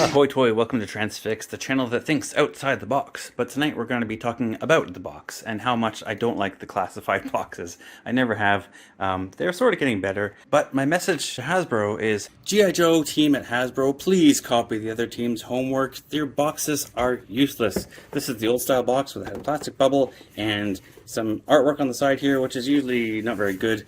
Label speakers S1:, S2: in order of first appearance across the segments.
S1: Ahoy toy, welcome to Transfixed, the channel that thinks outside the box. But tonight we're going to be talking about the box and how much I don't like the classified boxes. I never have. They're sort of getting better. But my message to Hasbro is, G.I. Joe team at Hasbro, please copy the other team's homework. Their boxes are useless. This is the old style box with a plastic bubble and some artwork on the side here, which is usually not very good.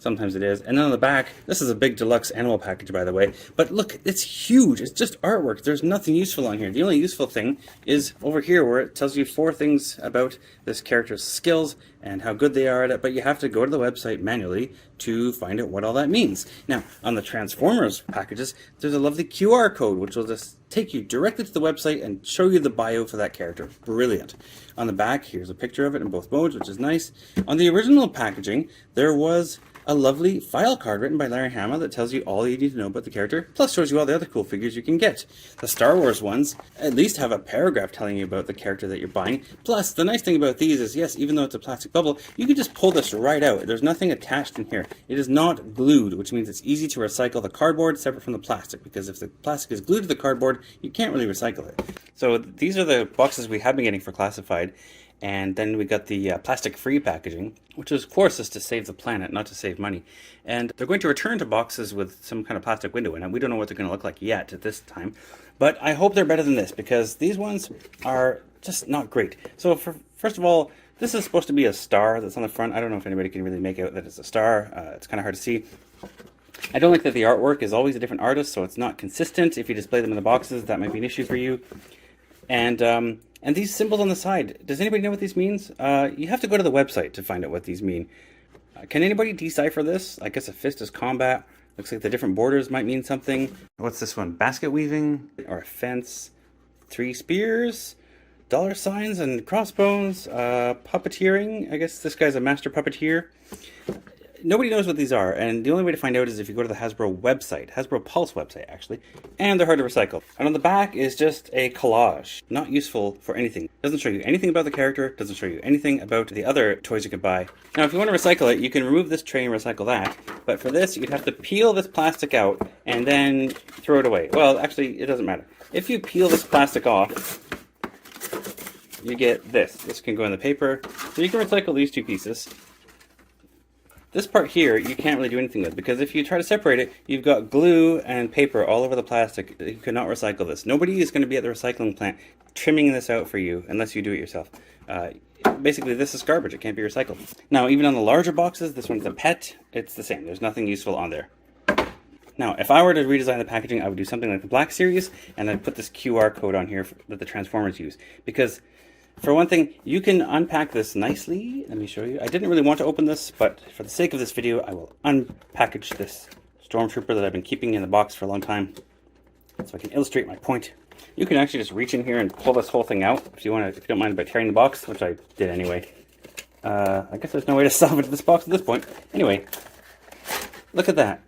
S1: Sometimes it is. And then on the back, this is a big deluxe animal package, by the way. But look, it's huge. It's just artwork. There's nothing useful on here. The only useful thing is over here where it tells you 4 things about this character's skills and how good they are at it. But you have to go to the website manually to find out what all that means. Now, on the Transformers packages, there's a lovely QR code, which will just take you directly to the website and show you the bio for that character. Brilliant. On the back, here's a picture of it in both modes, which is nice. On the original packaging, there was a lovely file card written by Larry Hama that tells you all you need to know about the character, plus shows you all the other cool figures you can get. The Star Wars ones at least have a paragraph telling you about the character that you're buying. Plus, the nice thing about these is, yes, even though it's a plastic bubble, you can just pull this right out. There's nothing attached in here. It is not glued, which means it's easy to recycle the cardboard separate from the plastic, because if the plastic is glued to the cardboard, you can't really recycle it. So these are the boxes we have been getting for classified. And then we got the plastic-free packaging, which of course is to save the planet, not to save money. And they're going to return to boxes with some kind of plastic window in it. We don't know what they're going to look like yet at this time. But I hope they're better than this, because these ones are just not great. So first of all, this is supposed to be a star that's on the front. I don't know if anybody can really make out that it's a star. It's kind of hard to see. I don't like that the artwork is always a different artist, so it's not consistent. If you display them in the boxes, that might be an issue for you. And these symbols on the side, does anybody know what these means? You have to go to the website to find out what these mean. Can anybody decipher this? I guess a fist is combat. Looks like the different borders might mean something. What's this one? Basket weaving? Or a fence? 3 spears? Dollar signs and crossbones? Puppeteering? I guess this guy's a master puppeteer. Nobody knows what these are, and the only way to find out is if you go to the Hasbro website, Hasbro Pulse website, actually, and they're hard to recycle. And on the back is just a collage, not useful for anything. Doesn't show you anything about the character, doesn't show you anything about the other toys you could buy. Now, if you want to recycle it, you can remove this tray and recycle that, but for this, you'd have to peel this plastic out and then throw it away. Well, actually, it doesn't matter. If you peel this plastic off, you get this. This can go in the paper, so you can recycle these 2 pieces. This part here, you can't really do anything with, because if you try to separate it, you've got glue and paper all over the plastic. You cannot recycle this. Nobody is going to be at the recycling plant trimming this out for you, unless you do it yourself. Basically, this is garbage. It can't be recycled. Now, even on the larger boxes, this one's a pet. It's the same. There's nothing useful on there. Now, if I were to redesign the packaging, I would do something like the Black Series, and I'd put this QR code on here that the Transformers use. Because, for one thing, you can unpack this nicely. Let me show you. I didn't really want to open this, but for the sake of this video, I will unpackage this Stormtrooper that I've been keeping in the box for a long time, so I can illustrate my point. You can actually just reach in here and pull this whole thing out if you don't mind, by tearing the box, which I did anyway. I guess there's no way to salvage this box at this point. Anyway, look at that.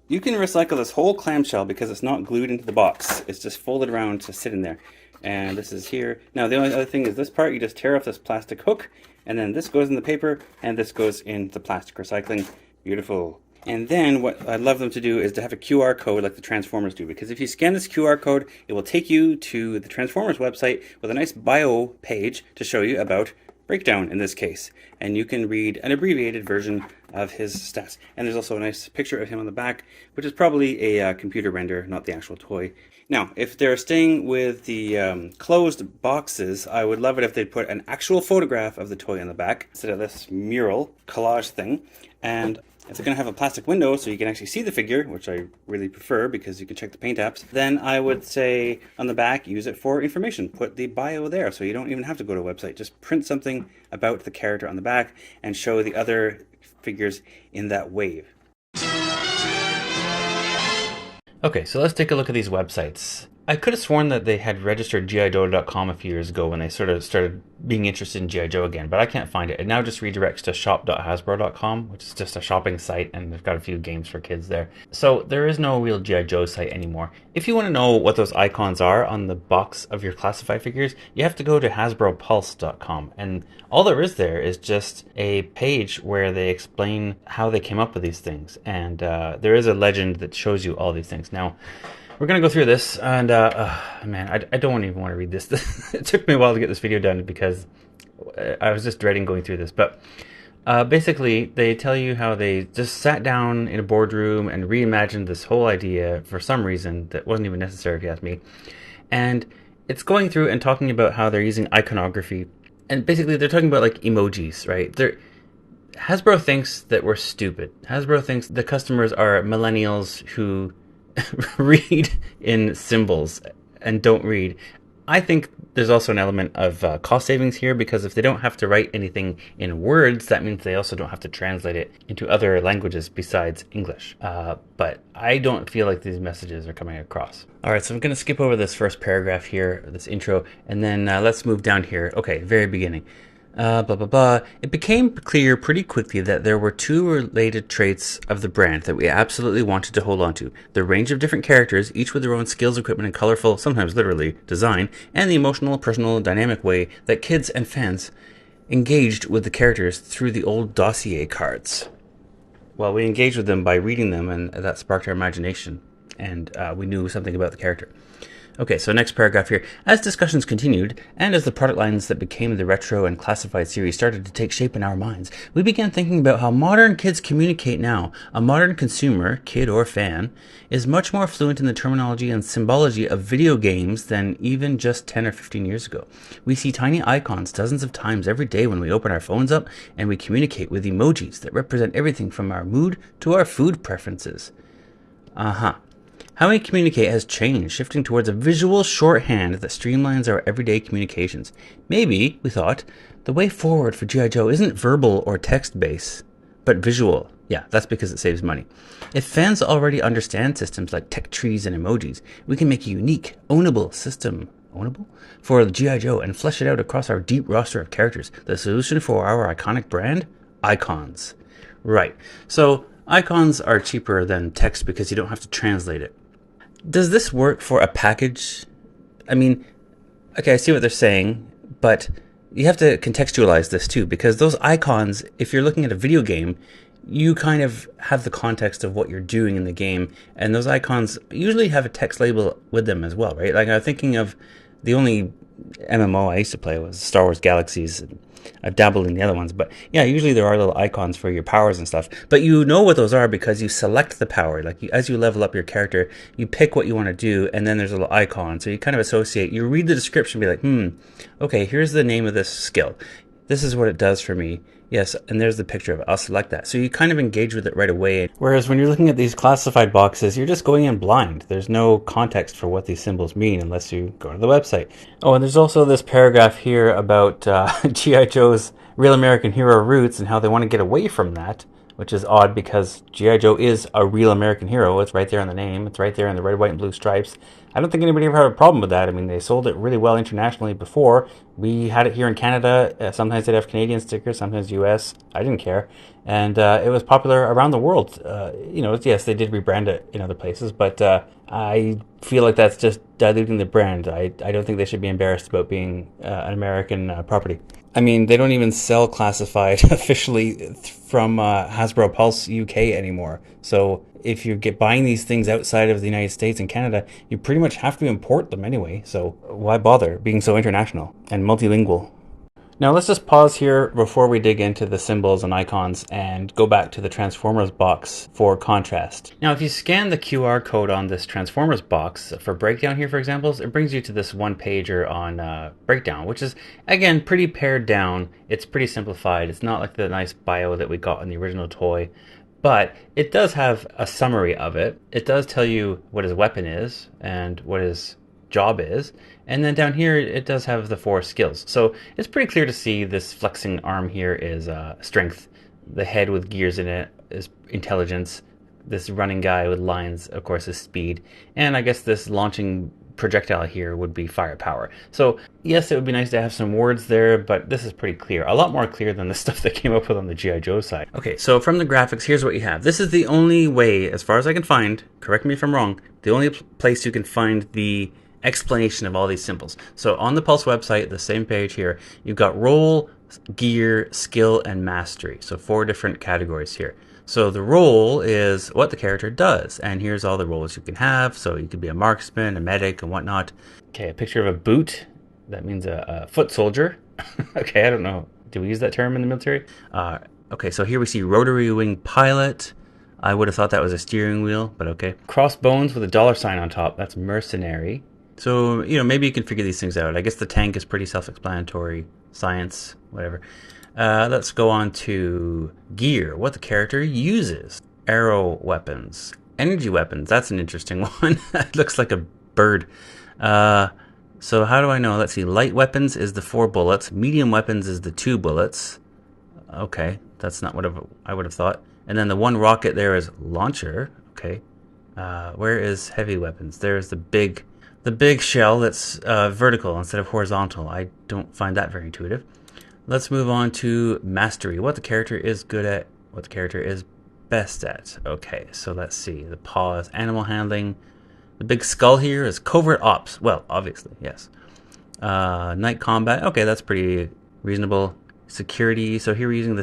S1: You can recycle this whole clamshell because it's not glued into the box. It's just folded around to sit in there. And this is here. Now, the only other thing is this part. You just tear off this plastic hook, and then this goes in the paper, and this goes in the plastic recycling. Beautiful. And then what I'd love them to do is to have a QR code like the Transformers do, because if you scan this QR code, it will take you to the Transformers website with a nice bio page to show you about Breakdown in this case. And you can read an abbreviated version of his stats. And there's also a nice picture of him on the back, which is probably a computer render, not the actual toy. Now, if they're staying with the closed boxes, I would love it if they'd put an actual photograph of the toy on the back instead of this mural collage thing. And if they're going to have a plastic window so you can actually see the figure, which I really prefer because you can check the paint apps, then I would say on the back, use it for information. Put the bio there so you don't even have to go to a website. Just print something about the character on the back and show the other figures in that wave. Okay, so let's take a look at these websites. I could have sworn that they had registered gijoe.com a few years ago when they sort of started being interested in G.I. Joe again, but I can't find it. It now just redirects to shop.hasbro.com, which is just a shopping site, and they've got a few games for kids there. So there is no real G.I. Joe site anymore. If you want to know what those icons are on the box of your classified figures, you have to go to hasbropulse.com, and all there is just a page where they explain how they came up with these things, and there is a legend that shows you all these things. Now, we're going to go through this, and man, I don't even want to read this. It took me a while to get this video done because I was just dreading going through this. But basically, they tell you how they just sat down in a boardroom and reimagined this whole idea for some reason that wasn't even necessary, if you ask me. And it's going through and talking about how they're using iconography. And basically, they're talking about like emojis, right? Hasbro thinks that we're stupid. Hasbro thinks the customers are millennials who read in symbols and don't read. I think there's also an element of cost savings here, because if they don't have to write anything in words, that means they also don't have to translate it into other languages besides English. But I don't feel like these messages are coming across. All right, so I'm going to skip over this first paragraph here, this intro, and then let's move down here. Okay, very beginning. Blah, blah, blah. It became clear pretty quickly that there were two related traits of the brand that we absolutely wanted to hold on to. The range of different characters, each with their own skills, equipment, and colorful, sometimes literally, design, and the emotional, personal, dynamic way that kids and fans engaged with the characters through the old dossier cards. Well, we engaged with them by reading them, and that sparked our imagination, and we knew something about the character. Okay, so next paragraph here. As discussions continued, and as the product lines that became the retro and classified series started to take shape in our minds, we began thinking about how modern kids communicate now. A modern consumer, kid or fan, is much more fluent in the terminology and symbology of video games than even just 10 or 15 years ago. We see tiny icons dozens of times every day when we open our phones up, and we communicate with emojis that represent everything from our mood to our food preferences. How we communicate has changed, shifting towards a visual shorthand that streamlines our everyday communications. Maybe, we thought, the way forward for G.I. Joe isn't verbal or text-based, but visual. Yeah, that's because it saves money. If fans already understand systems like tech trees and emojis, we can make a unique, ownable system for the G.I. Joe and flesh it out across our deep roster of characters. The solution for our iconic brand? Icons. Right. So, icons are cheaper than text because you don't have to translate it. Does this work for a package? I mean, okay, I see what they're saying, but you have to contextualize this too, because those icons, if you're looking at a video game, you kind of have the context of what you're doing in the game, and those icons usually have a text label with them as well, right? Like, I'm thinking of the only MMO I used to play was Star Wars Galaxies, and I've dabbled in the other ones, but yeah, usually there are little icons for your powers and stuff, but you know what those are because you select the power. Like, as you level up your character, you pick what you want to do, and then there's a little icon, so you kind of associate, you read the description, be like, okay, here's the name of this skill, this is what it does for me, yes, and there's the picture of it, I'll select that. So you kind of engage with it right away. Whereas when you're looking at these classified boxes, you're just going in blind. There's no context for what these symbols mean unless you go to the website. Oh, and there's also this paragraph here about G.I. Joe's Real American Hero roots and how they want to get away from that, which is odd because G.I. Joe is a real American hero. It's right there in the name. It's right there in the red, white, and blue stripes. I don't think anybody ever had a problem with that. I mean, they sold it really well internationally before. We had it here in Canada. Sometimes they'd have Canadian stickers, sometimes US. I didn't care. And it was popular around the world. Yes, they did rebrand it in other places, but I feel like that's just diluting the brand. I don't think they should be embarrassed about being an American property. I mean, they don't even sell classified officially from Hasbro Pulse UK anymore. So if you get buying these things outside of the United States and Canada, you pretty much have to import them anyway. So why bother being so international and multilingual? Now let's just pause here before we dig into the symbols and icons and go back to the Transformers box for contrast. Now if you scan the QR code on this Transformers box for breakdown here, for example, it brings you to this one pager on breakdown, which is again pretty pared down. It's pretty simplified. It's not like the nice bio that we got in the original toy, but it does have a summary of it. It does tell you what his weapon is and what his job is, and then down here it does have the 4 skills. So it's pretty clear to see this flexing arm here is strength, the head with gears in it is intelligence, this running guy with lines of course is speed, and I guess this launching projectile here would be firepower. So yes, it would be nice to have some words there, but this is pretty clear. A lot more clear than the stuff they came up with on the G.I. Joe side. Okay, so from the graphics, here's what you have. This is the only way, as far as I can find, correct me if I'm wrong, the only place you can find the explanation of all these symbols. So on the Pulse website, the same page here, you've got role, gear, skill, and mastery. So 4 different categories here. So the role is what the character does, and here's all the roles you can have. So you could be a marksman, a medic, and whatnot. Okay, a picture of a boot. That means a foot soldier. Okay, I don't know. Do we use that term in the military? Okay, so here we see rotary wing pilot. I would have thought that was a steering wheel, but okay. Crossbones with a $sign on top. That's mercenary. So, you know, maybe you can figure these things out. I guess the tank is pretty self-explanatory. Science, whatever. Let's go on to gear, what the character uses. Arrow weapons. Energy weapons, that's an interesting one. That looks like a bird. So how do I know? Let's see, light weapons is the 4 bullets. Medium weapons is the 2 bullets. Okay, that's not what I would have thought. And then the 1 rocket there is launcher. Okay. Where is heavy weapons? There's the big shell that's vertical instead of horizontal. I don't find that very intuitive. Let's move on to mastery. What the character is good at, what the character is best at. Okay, so let's see. The paw is animal handling. The big skull here is covert ops. Well, obviously, yes. Night combat. Okay, that's pretty reasonable. Security. So here we're using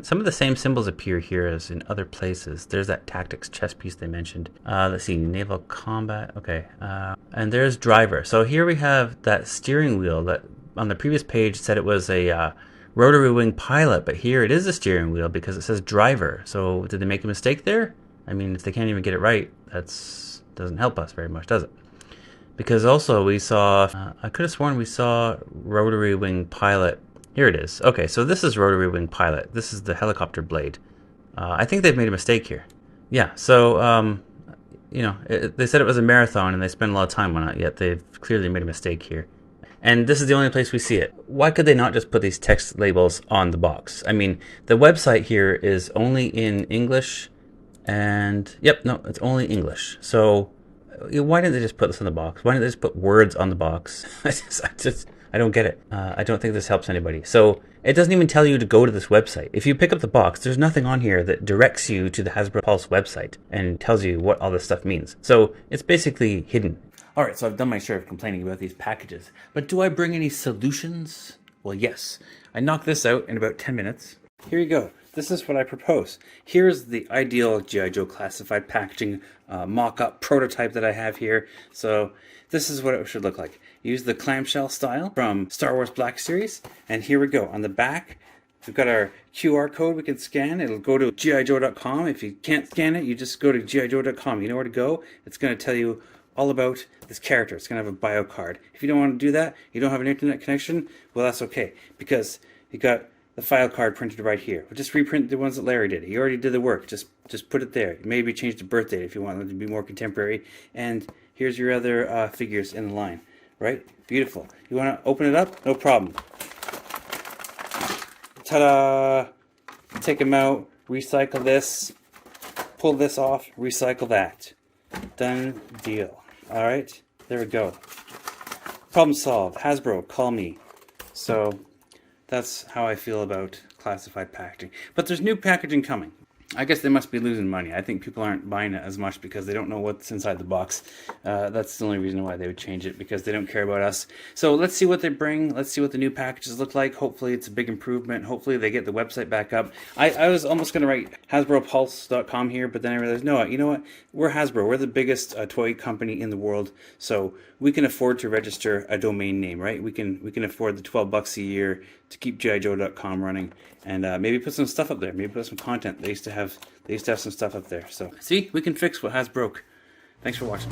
S1: some of the same symbols appear here as in other places. There's that tactics chess piece they mentioned. Let's see, naval combat. Okay, and there's driver. So here we have that steering wheel that on the previous page said it was a rotary wing pilot, but here it is a steering wheel because it says driver. So did they make a mistake there? I mean, if they can't even get it right, doesn't help us very much, does it? Because also we saw, I could have sworn we saw rotary wing pilot. Here it is. Okay, so this is rotary wing pilot. This is the helicopter blade. I think they've made a mistake here. Yeah, so, you know, they said it was a marathon and they spent a lot of time on it, yet they've clearly made a mistake here. And this is the only place we see it. Why could they not just put these text labels on the box? I mean, the website here is only in English and, yep, no, it's only English. So why didn't they just put this on the box? Why didn't they just put words on the box? I don't get it. I don't think this helps anybody. So it doesn't even tell you to go to this website. If you pick up the box, there's nothing on here that directs you to the Hasbro Pulse website and tells you what all this stuff means. So it's basically hidden. All right, so I've done my share of complaining about these packages, but do I bring any solutions? Well, yes. I knocked this out in about 10 minutes. Here you go. This is what I propose. Here's the ideal G.I. Joe classified packaging mock-up prototype that I have here. So this is what it should look like. Use the clamshell style from Star Wars Black Series, and here we go. On the back, we've got our QR code we can scan. It'll go to gijoe.com. If you can't scan it, you just go to gijoe.com. You know where to go. It's going to tell you all about this character. It's going to have a bio card. If you don't want to do that, you don't have an internet connection, well, that's okay, because you got the file card printed right here. We'll just reprint the ones that Larry did. He already did the work. Just put it there. Maybe change the birth date if you want them to be more contemporary. And here's your other figures in the line. Right? Beautiful. You want to open it up? No problem. Ta-da! Take them out. Recycle this. Pull this off. Recycle that. Done deal. All right, there we go. Problem solved. Hasbro, call me. So that's how I feel about classified packaging. But there's new packaging coming. I guess they must be losing money. I think people aren't buying it as much because they don't know what's inside the box. That's the only reason why they would change it, because they don't care about us. So let's see what they bring. Let's see what the new packages look like. Hopefully it's a big improvement. Hopefully they get the website back up. I was almost going to write HasbroPulse.com here, but then I realized, no, you know what? We're Hasbro. We're the biggest toy company in the world, so we can afford to register a domain name, right? We can afford the $12 a year to keep gijoe.com running, and maybe put some stuff up there. Maybe put some content. They used to have some stuff up there. So see, we can fix what has broke. Thanks for watching.